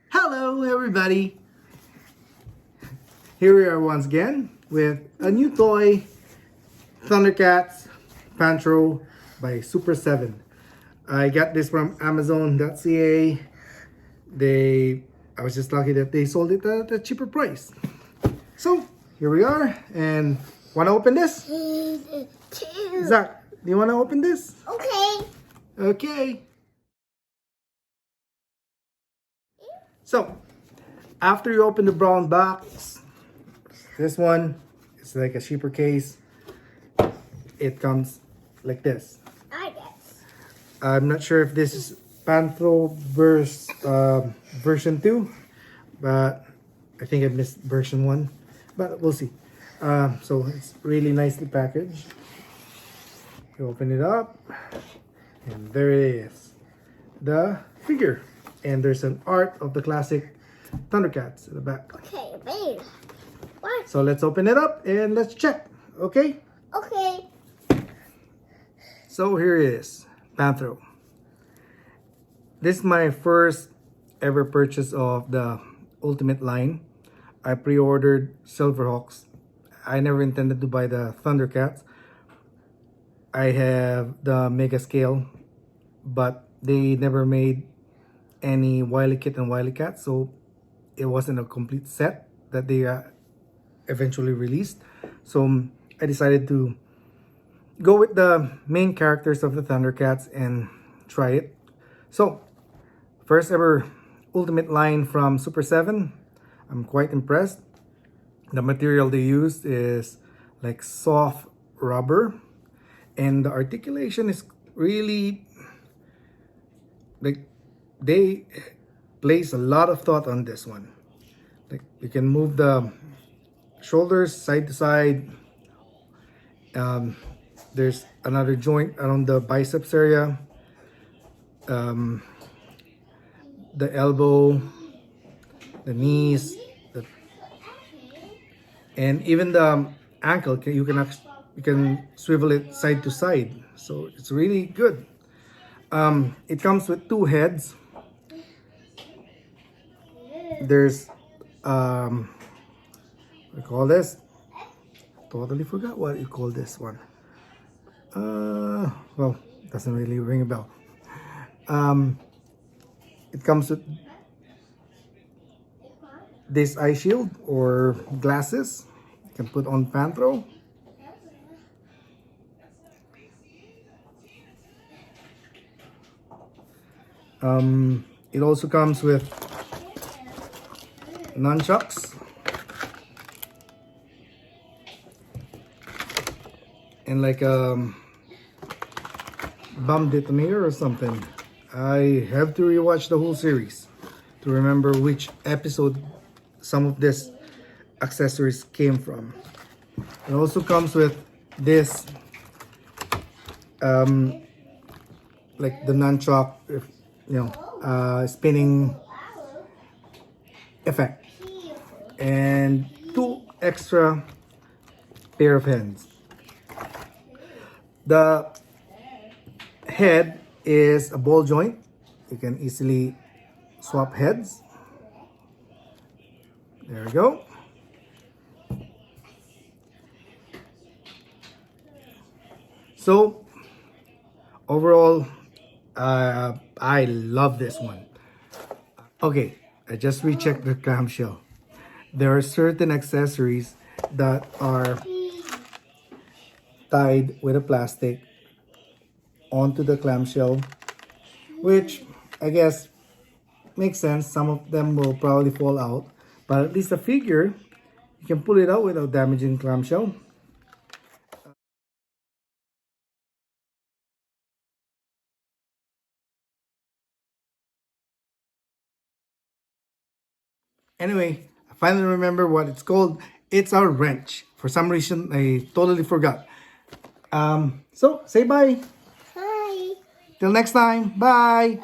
Hello everybody! Here we are once again with a new toy, Thundercats Panthro by Super7. I got this from Amazon.ca. I was just lucky that they sold it at a cheaper price. So here we are, and wanna open this? Zach, do you wanna open this? Okay. Okay. So, after you open the brown box, this one is like a cheaper case. It comes like this. I guess. I'm not sure if this is Panthro version 2, but I think I missed version 1, but we'll see. So it's really nicely packaged. You open it up, and there it is, the figure. And there's an art of the classic Thundercats in the back. Okay, babe. What? So let's open it up and let's check, okay? Okay. So here it is, Panthro. This is my first ever purchase of the Ultimate line. I pre-ordered Silverhawks. I never intended to buy the Thundercats. I have the Mega Scale, but they never made any Wily Kit and Wily Cat, so it wasn't a complete set that they eventually released. So I decided to go with the main characters of the Thundercats and try it. So first ever Ultimate line from Super7. I'm quite impressed. The material they used is like soft rubber, and the articulation is really like they place a lot of thought on this one. Like you can move the shoulders side to side. There's another joint around the biceps area, the elbow, the knees, and even the ankle. You can swivel it side to side, so it's really good. It comes with two heads. There's what do you call this? Totally forgot what you call this one. Well, doesn't really ring a bell. It comes with this eye shield or glasses you can put on Panthro. It also comes with nunchucks and like a bomb detonator or something. I have to rewatch the whole series to remember which episode some of this accessories came from. It also comes with this like the nunchuck, spinning effect, and two extra pair of hands. The head is a ball joint. You can easily swap heads. There we go. So overall, I love this one. Okay, I just rechecked the clamshell. There are certain accessories that are tied with a plastic onto the clamshell, which I guess makes sense. Some of them will probably fall out, but at least the figure, you can pull it out without damaging clamshell. Anyway, I finally remember what it's called. It's a wrench. For some reason, I totally forgot. So say bye. Hi. Till next time. Bye.